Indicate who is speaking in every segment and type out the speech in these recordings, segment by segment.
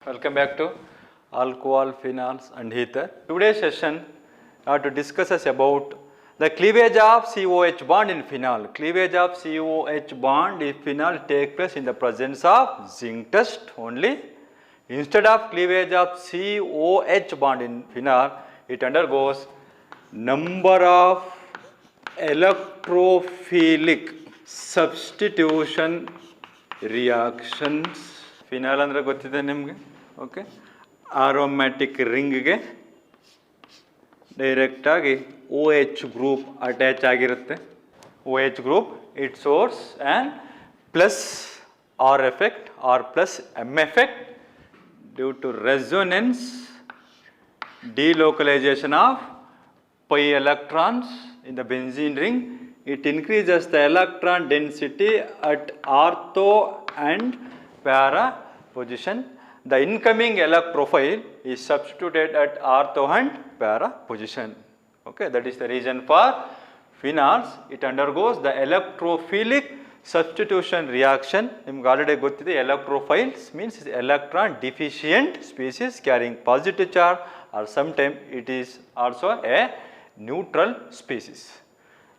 Speaker 1: Welcome back to alcohol, phenols and ether. Today's session are to discuss us about the cleavage of COH bond in phenol. Cleavage of COH bond in phenol take place in the presence of zinc test only. Instead of cleavage of COH bond in phenol, it undergoes number of electrophilic substitution reactions. Phenol ಅಂದರೆ ಗೊತ್ತಿದೆ ನಿಮಗೆ. Okay, aromatic ರಿಂಗ್ಗೆ ಡೈರೆಕ್ಟಾಗಿ OH group attach ಆಗಿರುತ್ತೆ. OH group it source and plus R effect R plus M effect due to resonance delocalization of pi electrons in the benzene ring. It increases the electron density at ortho and para position. The incoming electrophile is substituted at ortho and para position. Okay, that is the reason for phenols. It undergoes the electrophilic substitution reaction. ನಿಮ್ಗೆ already ಗೊತ್ತಿದೆ, electrophiles means electron deficient species carrying positive charge, or sometimes it is also a neutral species.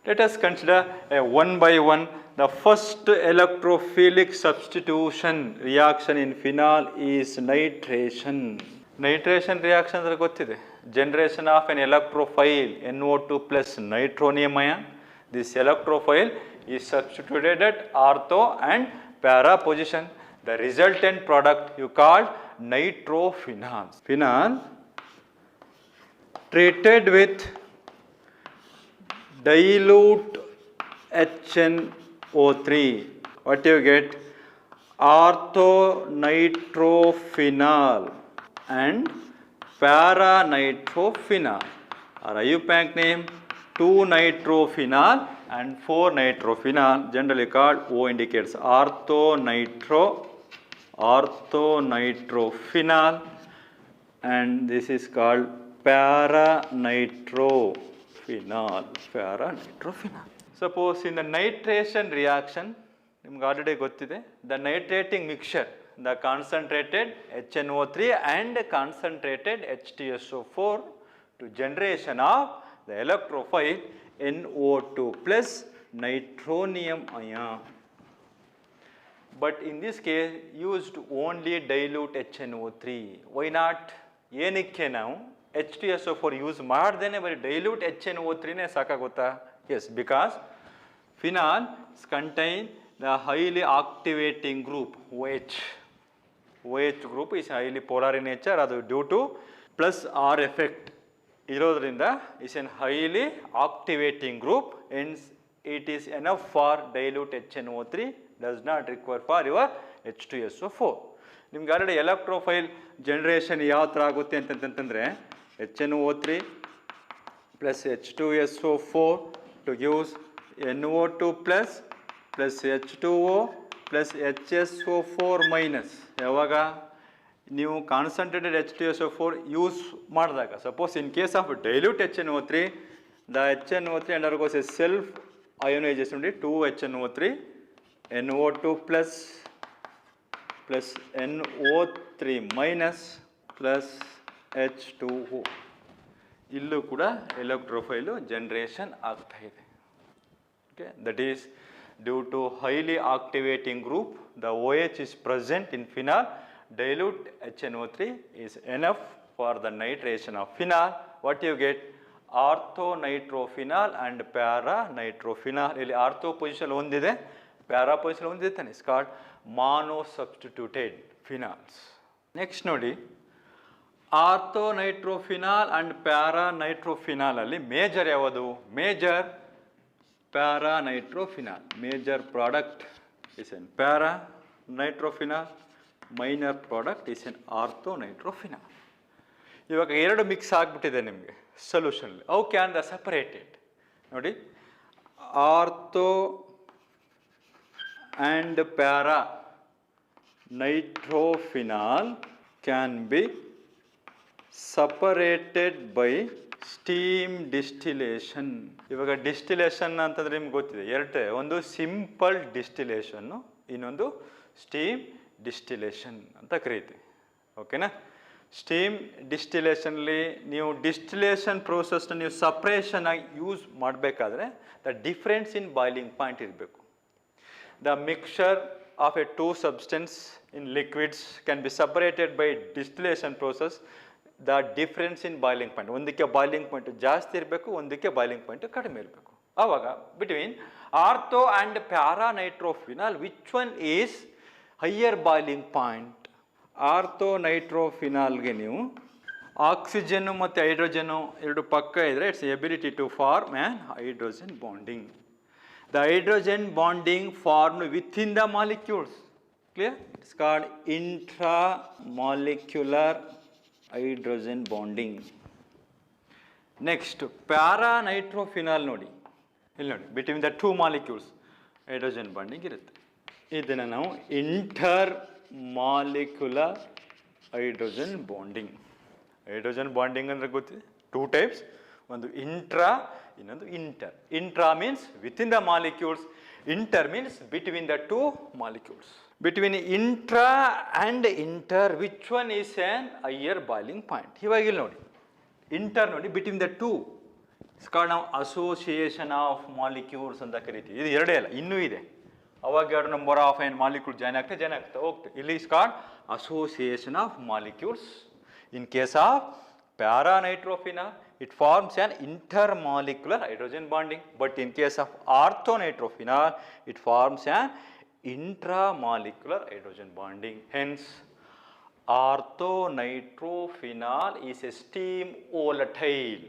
Speaker 1: Let us consider a one by one. The first electrophilic substitution reaction in phenol is nitration. Nitration reaction ಅಂದರೆ ಗೊತ್ತಿದೆ, generation of an electrophile NO2 plus nitronium ion. This electrophile is substituted at ortho and para position. The resultant product you call nitrophenol. Phenol treated with dilute HNO3, what you get? Orthonitrophenol and paranitrophenol, or IUPAC name 2-nitrophenol and 4-nitrophenol, generally called O indicates orthonitrophenol, and this is called paranitrophenol. Suppose in the nitration reaction, ನಿಮ್ಗೆ already ಗೊತ್ತಿದೆ, the nitrating mixture, the concentrated HNO3 and concentrated H2SO4 to generation of the electrophile NO2 plus nitronium ion. But in this case used only dilute HNO3. Why not? ಏನಕ್ಕೆ ನಾವು H2SO4 use ಮಾಡ್ದೇನೆ ಬರೀ dilute HNO3ನೇ ಸಾಕಾಗುತ್ತಾ? Yes, because phenol contain the highly activating group OH. OH group is highly polar in nature. ಅದು due to plus R effect ಇರೋದ್ರಿಂದ is an highly activating group, hence it is enough for dilute HNO3, does not require for your H2SO4. ನಿಮ್ಗೆ already ಎಲೆಕ್ಟ್ರೋಫೈಲ್ generation ಯಾವ ಥರ ಆಗುತ್ತೆ ಅಂತಂತಂದರೆ HNO3 plus H2SO4 to gives NO2 plus H2O plus HSO4 minus. ಯಾವಾಗ ನೀವು concentrated H2SO4 use ಮಾಡಿದಾಗ, suppose in case of dilute HNO3, the HNO3 undergoes a self ionization to 2HNO3, NO2 plus NO3 minus plus H2O. ಇಲ್ಲೂ ಕೂಡ ಎಲೆಕ್ಟ್ರೋಫೈಲು generation ಆಗ್ತಾ ಇದೆ. Okay, that is due to highly activating group, the OH is present in phenol. Dilute HNO3 is enough for the nitration of phenol. What you get? Orthonitrophenol and paranitrophenol. ಇಲ್ಲಿ ortho position ಒಂದಿದೆ, para position ಒಂದಿದೆ ತಾನೆ. It's called monosubstituted phenols. Next ನೋಡಿ, orthonitrophenol and paranitrophenol ಅಲ್ಲಿ major ಯಾವುದು? Major paranitrophenol. Major product is an paranitrophenol, minor product is an orthonitrophenol. ಇವಾಗ ಎರಡು mix ಆಗಿಬಿಟ್ಟಿದೆ ನಿಮಗೆ solution. How can the separated? ನೋಡಿ, ortho and para-nitrophenol can be separated by steam distillation. ಇವಾಗ distillation ಅಂತಂದ್ರೆ ನಿಮ್ಗೆ ಗೊತ್ತಿದೆ, ಎರಡೇ, ಒಂದು ಸಿಂಪಲ್ ಡಿಸ್ಟಿಲೇಷನ್ನು, ಇನ್ನೊಂದು ಸ್ಟೀಮ್ ಡಿಸ್ಟಿಲೇಷನ್ ಅಂತ ಕರೀತೀವಿ. ಓಕೆನಾ. ಸ್ಟೀಮ್ ಡಿಸ್ಟಿಲೇಷನ್ಲಿ ನೀವು ಡಿಸ್ಟಿಲೇಷನ್ ಪ್ರೋಸೆಸ್ನ ನೀವು ಸಪ್ರೇಷನ್ ಆಗಿ ಯೂಸ್ ಮಾಡಬೇಕಾದ್ರೆ the difference in boiling point ಇರಬೇಕು. The mixture of a two substance in liquids can be separated by distillation process. The difference in boiling point, ಒಂದಕ್ಕೆ ಬಾಯ್ಲಿಂಗ್ ಪಾಯಿಂಟ್ ಜಾಸ್ತಿ ಇರಬೇಕು, ಒಂದಕ್ಕೆ ಬಾಯ್ಲಿಂಗ್ ಪಾಯಿಂಟ್ ಕಡಿಮೆ ಇರಬೇಕು. ಆವಾಗ between ortho and paranitrophenol which one is higher boiling point? Ortho ನೈಟ್ರೋಫಿನಾಲ್ಗೆ ನೀವು ಆಕ್ಸಿಜನ್ನು ಮತ್ತು ಹೈಡ್ರೋಜನ್ನು ಎರಡು ಪಕ್ಕ ಇದ್ದರೆ its ability to form an hydrogen bonding. The hydrogen bonding formed within the molecules. Clear? It's called intramolecular hydrogen bonding. Next, paranitrophenol ನೋಡಿ, ಇಲ್ಲಿ ನೋಡಿ, between the two molecules hydrogen bonding ಇರುತ್ತೆ. ಇದನ್ನು ನಾವು intermolecular hydrogen bonding. Hydrogen bonding ಅಂದರೆ ಗೊತ್ತಿದೆ, two types, ಒಂದು intra, ಇನ್ನೊಂದು inter. Intra means within the molecules, inter means between the two molecules. Between intra and inter which one is an higher boiling point? ಇವಾಗ ಇಲ್ಲಿ ನೋಡಿ, inter ನೋಡಿ, between the two it's called ನಾವು association of molecules ಅಂತ ಕರಿತೀವಿ. ಇದು ಎರಡೇ ಅಲ್ಲ, ಇನ್ನೂ ಇದೆ. ಅವಾಗ ಎರಡು number of an molecule join ಆಗ್ತಾ ಹೋಗ್ತದೆ. ಇಲ್ಲಿ it's called association of molecules. In case of paranitrophenol, it forms an intermolecular hydrogen bonding. But in case of orthonitrophenol, it forms an intramolecular hydrogen bonding. Hence, orthonitrophenol is a steam volatile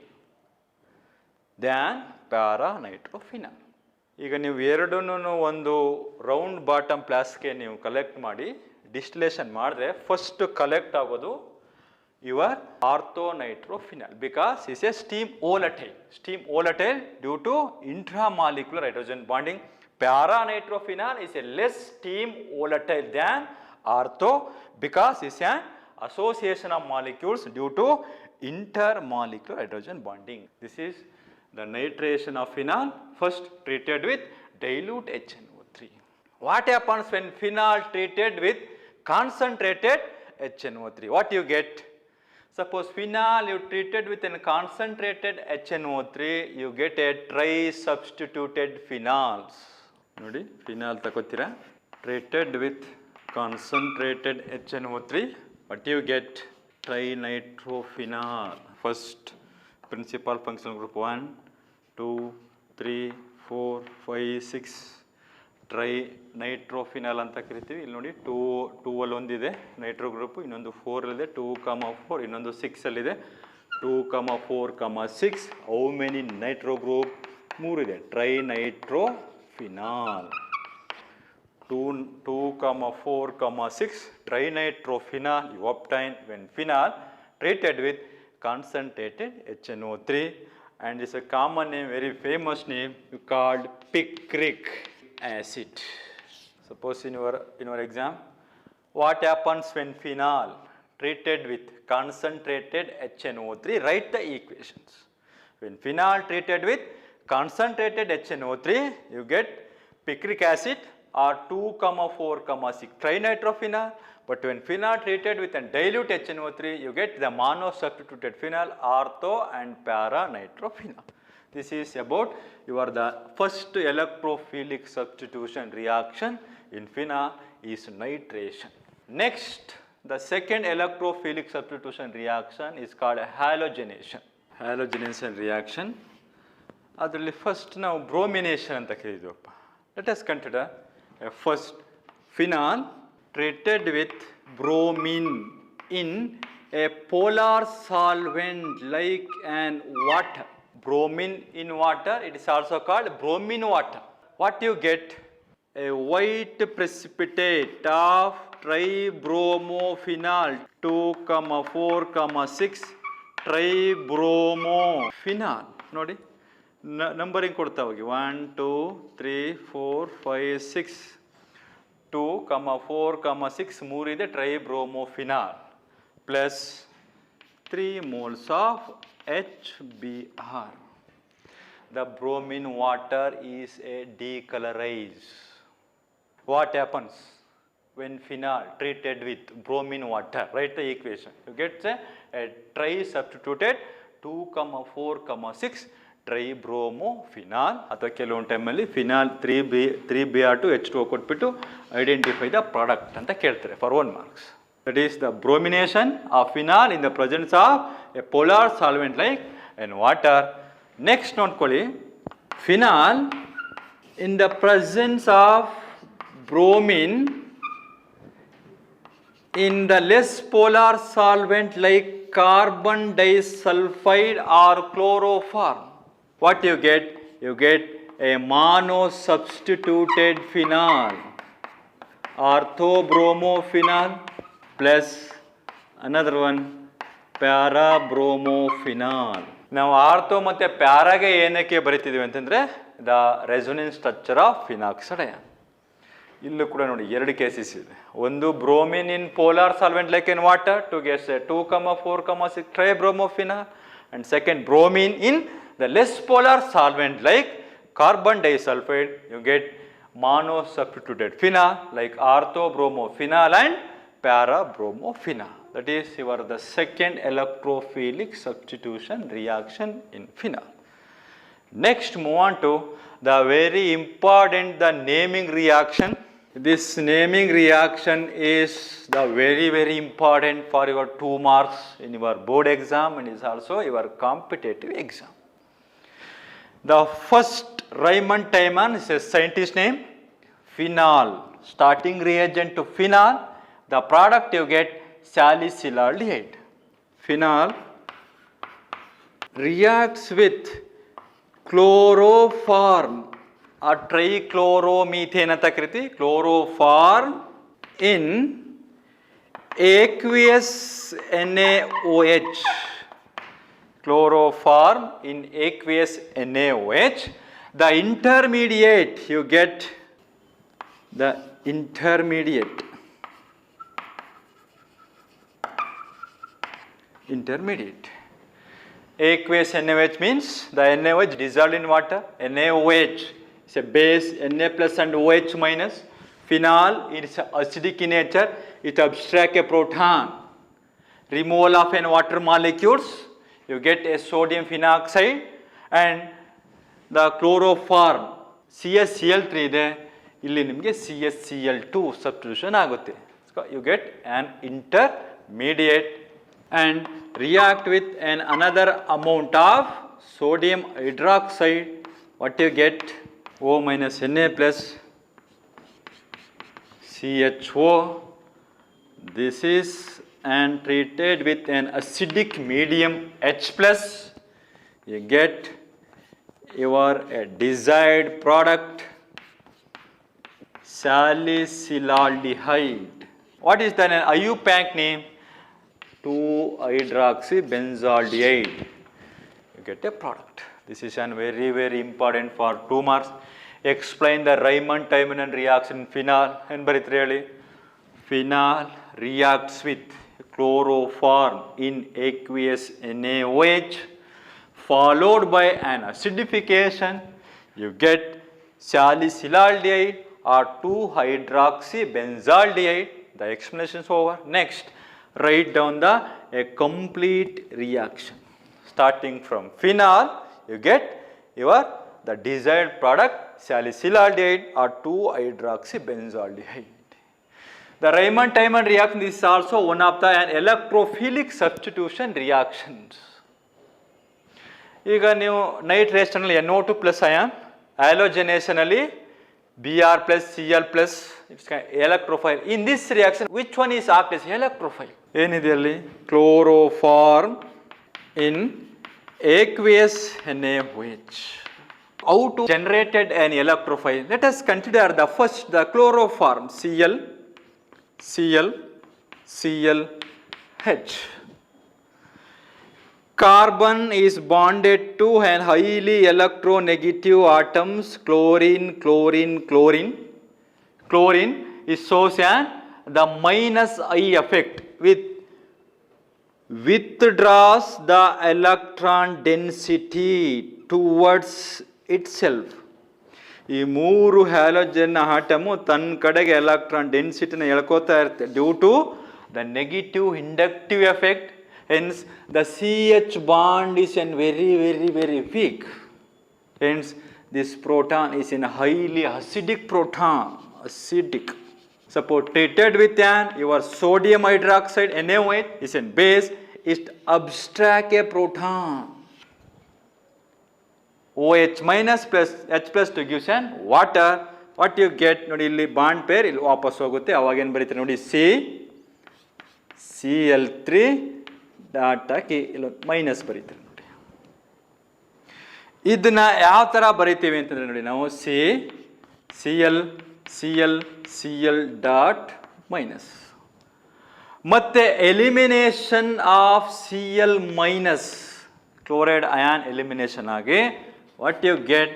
Speaker 1: than paranitrophenol. ಈಗ ನೀವು ಎರಡನ್ನೂ ಒಂದು round bottom ಫ್ಲಾಸ್ಕ್ಗೆ ನೀವು collect ಮಾಡಿ distillation ಮಾಡಿದ್ರೆ first collect ಆಗೋದು your orthonitrophenol because it's a steam volatile. Steam volatile due to intramolecular hydrogen bonding. Paranitrophenol is a less steam volatile than ortho because it's an association of molecules due to intermolecular hydrogen bonding. This is the nitration of phenol, first treated with dilute HNO3. What happens when phenol treated with concentrated HNO3? What you get? Suppose phenol you treated with a concentrated HNO3, you get a tri-substituted phenols. ನೋಡಿ, phenol ತಗೋತೀರಾ, treated with concentrated HNO3, what you get? Trinitrophenol. First principal functional group 1, 2, 3, 4, 5, 6 ಟ್ರೈನೈಟ್ರೋಫಿನಾಲ್ ಅಂತ ಕರಿತೀವಿ. ಇಲ್ಲಿ ನೋಡಿ, two ಅಲ್ಲಿ ಒಂದಿದೆ Nitro group, ಇನ್ನೊಂದು 4ಅಲ್ಲಿದೆ, 2,4, ಇನ್ನೊಂದು 6ಅಲ್ಲಿದೆ, 2,4,6. How many Nitro group? 3 ಇದೆ. ಟ್ರೈನೈಟ್ರೋಫಿನಾಲ್ 2,4,6 trinitrophenol you obtain when phenol treated with concentrated HNO3, and it's a common name, very famous name, you called picric acid. Suppose in your exam, what happens when phenol treated with concentrated HNO3? Write the equations. When phenol treated with concentrated HNO3, you get picric acid or 2,4,6 trinitrophenol. But when phenol treated with a dilute HNO3, you get the monosubstituted phenol, ortho and paranitrophenol. This is about the first electrophilic substitution reaction in phenol is nitration. Next, the second electrophilic substitution reaction is called halogenation. Halogenation reaction. ಅದರಲ್ಲಿ first ನಾವು bromination ಅಂತ ಕರೀತೀವಪ್ಪ. Let us consider first phenol treated with bromine in a polar solvent like an water. Bromine in water, it is also called bromine water. What you get? A white precipitate of tribromophenol 2,4,6 tribromophenol. ನೋಡಿ, numbering ಕೊಡ್ತಾ ಹೋಗಿ, 1 2 3 4 5 6 2,4,6 3 ಇದೆ ಟ್ರೈಬ್ರೋಮೋಫಿನಾಲ್ plus 3 moles of HBr. The bromine water is a decolorized. What happens when phenol treated with bromine water. Write the equation. You get a tri-substituted 2, 4, 6 ಟ್ರೈಬ್ರೋಮೋಫಿನಾಲ್ ಅಥವಾ ಕೆಲವೊಂದು ಟೈಮಲ್ಲಿ phenol 3Br2 H2O ಕೊಟ್ಬಿಟ್ಟು identify the product ಅಂತ ಕೇಳ್ತಾರೆ for 1 marks. That is the bromination of phenol in the presence of a polar solvent like in water. Next ನೋಡ್ಕೊಳ್ಳಿ, phenol in the presence of bromine in the less polar solvent like carbon disulfide or chloroform. What you get? You get a monosubstituted phenol, orthobromophenol plus another one parabromophenols. ನಾವು ortho ಮತ್ತು ಪ್ಯಾರಾಗೆ ಏನಕ್ಕೆ ಬರಿತಿದ್ದೀವಿ ಅಂತಂದರೆ the resonance structure of phenoxide ion. ಇಲ್ಲೂ ಕೂಡ ನೋಡಿ 2 cases ಇದೆ. ಒಂದು bromine in polar solvent like in water to get 2, 4, 6 tribromophenol, and second bromine in the less polar solvent like carbon disulfide, you get monosubstituted phenol like orthobromophenol and parabromophenol. That is the second electrophilic substitution reaction in phenol. Next, move on to the very important, the naming reaction. This naming reaction is the very important for your 2 marks in your board exam and is also your competitive exam. The first Raymond Tiemann is a scientist name. Phenol, starting reagent to phenol, the product you get salicylaldehyde. Phenol reacts with chloroform or trichloromethane ಅಂತ ಕರಿತೀವಿ. Chloroform in aqueous NaOH. Chloroform in aqueous NaOH. The intermediate, you get the intermediate. Aqueous NaOH means the NaOH dissolved in water. NaOH is a base, Na plus and OH minus. Phenol is acidic in nature. It abstracts a proton. Removal of n water molecules, you get a sodium phenoxide, and the chloroform CaCl3 ಇದೆ, ಇಲ್ಲಿ ನಿಮಗೆ CaCl2 substitution ಆಗುತ್ತೆ. So you get an intermediate and react with another amount of sodium hydroxide. What you get? O minus Na plus CHO. This is and treated with an acidic medium H plus. You get your desired product salicylaldehyde. What is the IUPAC name? 2-hydroxybenzaldehyde. You get a product. This is an very important for 2 marks. Explain the Raymond-Tiemann reaction in phenol and really phenol reacts with chloroform in aqueous NaOH followed by an acidification. You get salicylaldehyde or 2-hydroxybenzaldehyde. The explanation is over. Next, write down a complete reaction. Starting from phenol, you get the desired product salicylaldehyde or 2-hydroxybenzaldehyde. The Raymond-Tiemann reaction is also one of the electrophilic substitution reactions. ಈಗ ನೀವು night ರೇಸ್ಟನಲ್ಲಿ NO2 plus ion, ಹ್ಯಾಲೋಜನೇಷನ್ ಅಲ್ಲಿ Br plus Cl plus, it's electrophile. In this reaction, which one is act as electrophile? ಏನಿದೆ ಅಲ್ಲಿ? Chloroform in aqueous NaOH. How to generated an electrophile? Let us consider the first, the chloroform Cl, ClH. Carbon is bonded to an highly electronegative atoms chlorine. Chlorine is shows the minus I effect withdraws the electron density towards itself. ಈ ಮೂರು halogen atom ತನ್ನ ಕಡೆಗೆ electron ಡೆನ್ಸಿಟಿನ ಎಳ್ಕೋತಾ ಇರುತ್ತೆ due to the negative inductive effect. Hence the CH bond is an very weak. Hence this proton is in a highly acidic proton, acidic. Suppose treated with your sodium hydroxide NaOH is in base, it abstract a proton. OH minus plus H plus to gives an water. What you get ನೋಡಿ ಇಲ್ಲಿ bond pair ಇಲ್ಲಿ ವಾಪಸ್ ಹೋಗುತ್ತೆ. ಅವಾಗ ಏನು ಬರೀತಾರೆ ನೋಡಿ Cl3 dot ಹಾಕಿ ಇಲ್ಲಿ ಮೈನಸ್ ಬರೀತಾರೆ ನೋಡಿ. ಇದನ್ನ ಯಾವ ಥರ ಬರಿತೀವಿ ಅಂತಂದ್ರೆ ನೋಡಿ ನಾವು Cl ಡಾಟ್ ಮೈನಸ್ ಮತ್ತೆ elimination of Cl minus chloride ion elimination ಆಗಿ what you get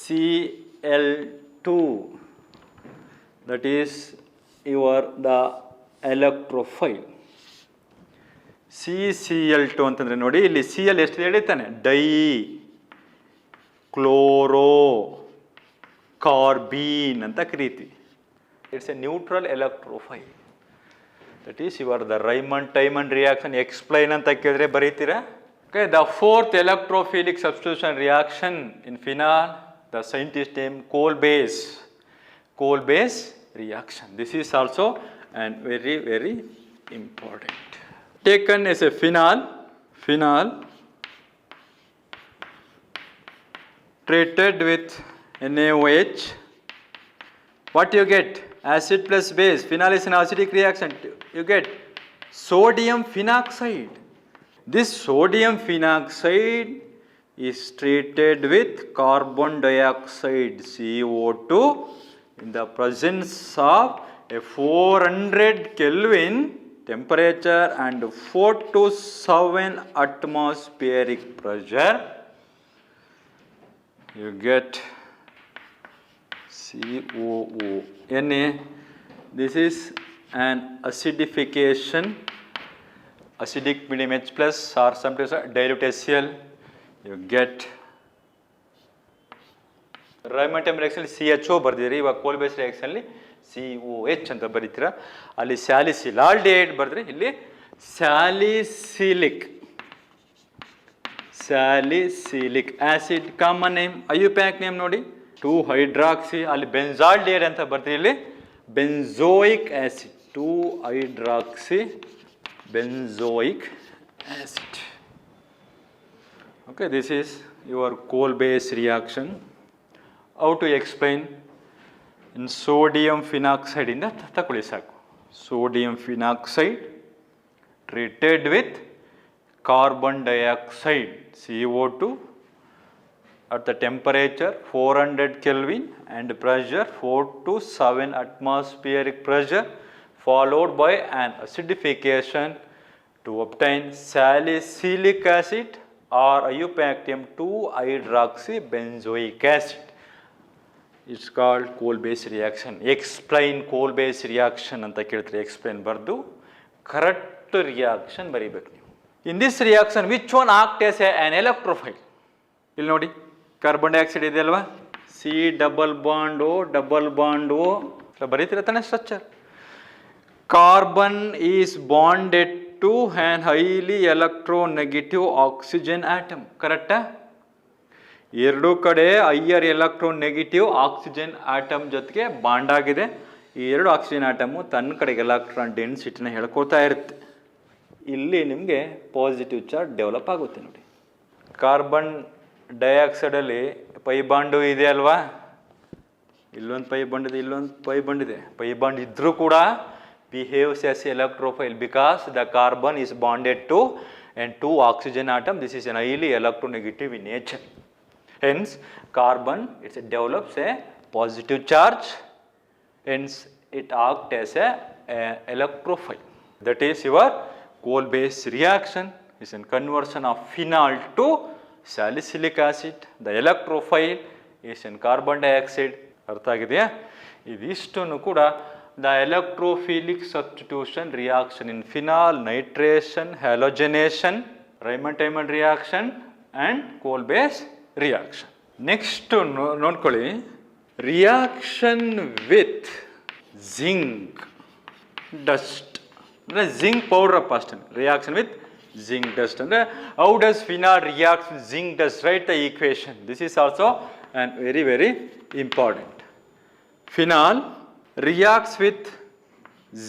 Speaker 1: Cl2, that is the electrophile. CCl2 ಅಂತಂದ್ರೆ ನೋಡಿ ಇಲ್ಲಿ Cl ಎಷ್ಟು ಹೇಳಿತಾನೆ ಡೈ ಕ್ಲೋರೋ ಕಾರ್ಬೀನ್ ಅಂತ ಕರೀತೀವಿ. It's a neutral electrophile. That is the Raymond-Tymon reaction explain ಅಂತ ಕೇಳಿದ್ರೆ ಬರೀತೀರಾ. Okay, the fourth electrophilic substitution reaction in phenol, the scientist name Kolbe-base reaction. This is also and very important. Taken as a phenol treated with NaOH, what you get? Acid plus base. Phenol is an acidic reaction. You get sodium phenoxide. This sodium phenoxide is treated with carbon dioxide CO2 in the presence of a 400 Kelvin temperature and 4 to 7 atmospheric pressure. You get COO. Na, this is an acidification, acidic medium H plus or sometimes dilute HCl. You get Raymond-Tymon reaction CHO ಬರ್ದಿರಿ. ಇವಾಗ ಕೋಲ್-ಬೇಸ್ reaction ಅಲ್ಲಿ COH ಅಂತ ಬರೀತೀರಾ. ಅಲ್ಲಿ ಸ್ಯಾಲಿಸಿಲಾಲ್ಡಿಹೈಡ್ ಬರ್ದ್ರಿ, ಇಲ್ಲಿ salicylic acid. Common name IUPAC name ನೋಡಿ 2-hydroxy. ಅಲ್ಲಿ ಬೆನ್ಜಾಲ್ಡಿಹೈಡ್ ಅಂತ ಬರ್ತೀರಿ, ಇಲ್ಲಿ ಬೆನ್ಜೋಯಿಕ್ acid 2-hydroxy benzoic acid. Okay, this is your coal-base reaction. How to explain? In sodium phenoxide ಇಂದ ತಕೊಳ್ಳಿ ಸಾಕು. Sodium phenoxide treated with carbon dioxide CO2 at the temperature 400 Kelvin and pressure 4 to 7 atmospheric pressure, followed by an acidification to obtain salicylic acid or IUPAC 2-hydroxy benzoic acid. It's called coal-base reaction. Explain coal-base reaction ಅಂತ ಕೇಳ್ತಾರೆ. Explain ಬರ್ದು correct reaction ಬರೀಬೇಕು ನೀವು. In this reaction, which one act as an electrophile? ಇಲ್ಲಿ ನೋಡಿ carbon dioxide ಇದೆ ಅಲ್ವಾ, C double bond O ಬರೀತೀರ ತಾನೆ structure. Carbon is bonded to an highly electronegative oxygen atom. ಕರೆಕ್ಟಾ? ಎರಡೂ ಕಡೆ ಹೈಯರ್ ಎಲೆಕ್ಟ್ರೋನೆಗೆಟಿವ್ ಆಕ್ಸಿಜನ್ ಆಟಮ್ ಜೊತೆಗೆ ಬಾಂಡ್ ಆಗಿದೆ. ಈ ಎರಡು ಆಕ್ಸಿಜನ್ ಆಟಮು ತನ್ನ ಕಡೆಗೆ ಎಲೆಕ್ಟ್ರಾನ್ ಡೆನ್ಸಿಟಿನ ಹೇಳ್ಕೊಳ್ತಾ ಇರುತ್ತೆ. ಇಲ್ಲಿ ನಿಮಗೆ ಪಾಸಿಟಿವ್ ಚಾರ್ಜ್ ಡೆವಲಪ್ ಆಗುತ್ತೆ ನೋಡಿ. ಕಾರ್ಬನ್ ಡೈಆಕ್ಸೈಡಲ್ಲಿ ಪೈ ಬಾಂಡು ಇದೆ ಅಲ್ವಾ, ಇಲ್ಲೊಂದು ಪೈ ಬಾಂಡ್ ಇದೆ, ಇಲ್ಲೊಂದು ಪೈ ಬಾಂಡ್ ಇದೆ. ಪೈ ಬಾಂಡ್ ಇದ್ರೂ ಕೂಡ behaves as electrophile because the carbon is bonded to and 2 oxygen atom. This is an highly electronegative in nature. Hence carbon develops a positive charge, hence it acts as a electrophile. That is your coal-base reaction is a conversion of phenol to salicylic acid. The electrophile is in carbon dioxide. ಅರ್ಥ ಆಗಿದೆಯಾ? ಇದಿಷ್ಟನ್ನು ಕೂಡ the electrophilic substitution reaction in phenol, nitration, halogenation, Raymond-Tymon reaction and coal-base reaction. Next ನೋಡ್ಕೊಳ್ಳಿ, reaction with zinc dust ಅಂದರೆ zinc powder ಅಪ್ಪ ಅಷ್ಟೇ. Reaction with zinc dust ಅಂದರೆ how does phenol react with zinc dust, right the equation. This is also and very important. Phenol reacts with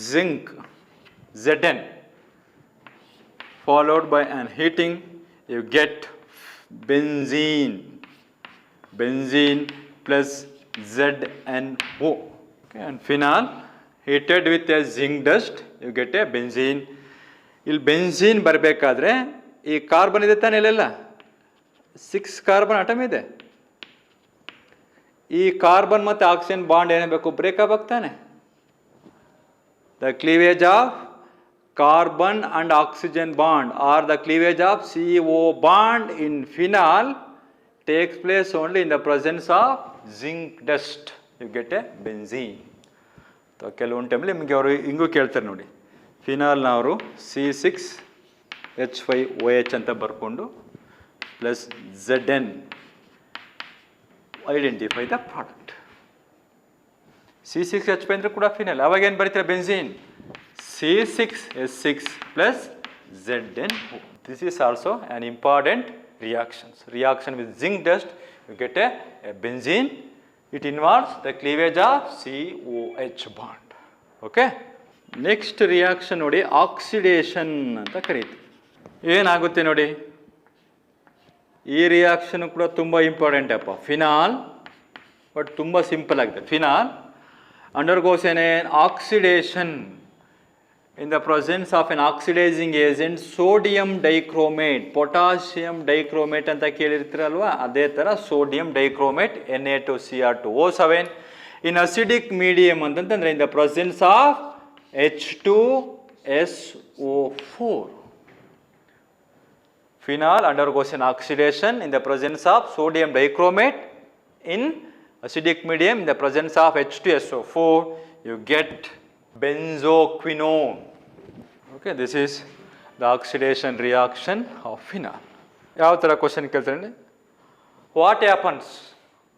Speaker 1: zinc Zn followed by an heating, you get benzene plus ZnO. Okay, and phenol heated with a zinc dust, you get a benzene. ಇಲ್ಲಿ benzene ಬರಬೇಕಾದ್ರೆ ಈ carbon ಇದೆ ತಾನೆ, ಇಲ್ಲೆಲ್ಲ 6 carbon atom ಇದೆ. ಈ carbon ಮತ್ತು oxygen bond ಏನೇಬೇಕು, ಬ್ರೇಕಪ್ ಆಗ್ತಾನೆ. The cleavage of carbon and oxygen bond or the cleavage of CO bond in phenol takes place only in the presence of zinc dust, you get a benzene. ಕೆಲವೊಂದು ಟೈಮಲ್ಲಿ ನಿಮಗೆ ಅವರು ಹಿಂಗೂ ಕೇಳ್ತಾರೆ ನೋಡಿ, ಫಿನಾಲ್ನವರು C6H5OH ಅಂತ ಬರ್ಕೊಂಡು plus Zn identify the product. C6H5 ಅಂದರೆ ಕೂಡ ಫಿನಲ್, ಅವಾಗ ಏನು ಬರೀತಾರೆ, benzene. C6H6 plus ZnO. This is also an important reaction with zinc dust, you get a benzene. It involves the cleavage of COH bond. Okay, next reaction ನೋಡಿ, oxidation ಅಂತ ಕರೀತೀವಿ. ಏನಾಗುತ್ತೆ ನೋಡಿ, ಈ ರಿಯಾಕ್ಷನ್ ಕೂಡ ತುಂಬ ಇಂಪಾರ್ಟೆಂಟ್ ಅಪ್ಪ. ಫಿನಾಲ್ ಬಟ್ ತುಂಬ ಸಿಂಪಲ್ ಆಗಿದೆ. Phenol undergoes N oxidation in the presence of N oxidising agent sodium dichromate, potassium dichromate ಅಂತ ಕೇಳಿರ್ತೀರಲ್ವ, ಅದೇ ಥರ ಸೋಡಿಯಂ ಡೈಕ್ರೋಮೇಟ್ Na2Cr2O7 ಇನ್ ಅಸಿಡಿಕ್ ಮೀಡಿಯಮ್ ಅಂತಂತಂದರೆ ಇನ್ the presence of H2SO4. Phenol undergoes an oxidation in the presence of sodium dichromate in acidic medium. In the presence of H2SO4, you get benzoquinone. Okay, this is the oxidation reaction of phenol. ಯಾವ ಥರ question ಕೇಳ್ತಾರೆ, what happens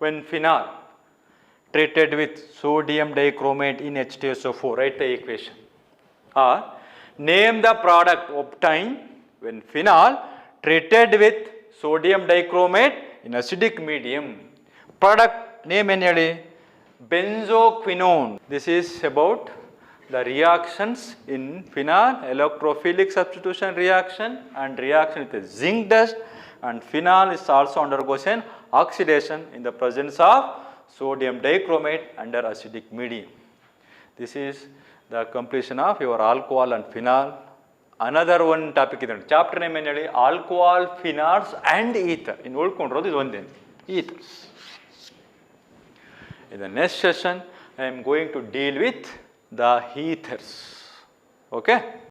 Speaker 1: when phenol treated with sodium dichromate in H2SO4? Write the equation. Or name the product obtained when phenol treated with sodium dichromate in acidic medium. Product name ಏನು ಹೇಳಿ, benzoquinone. This is about the reactions in phenol, electrophilic substitution reaction and reaction with the zinc dust, and phenol is also undergoes an oxidation in the presence of sodium dichromate under acidic medium. This is the completion of your alcohol and phenol. Another one topic ಇದೆ, chapter name ಏನು ಹೇಳಿ, alcohol, phenols and ether. ಇನ್ನು ಉಳ್ಕೊಂಡಿರೋದು ಇದು ಒಂದೇ, ethers. In the next session, I am going to deal with the ethers. Okay?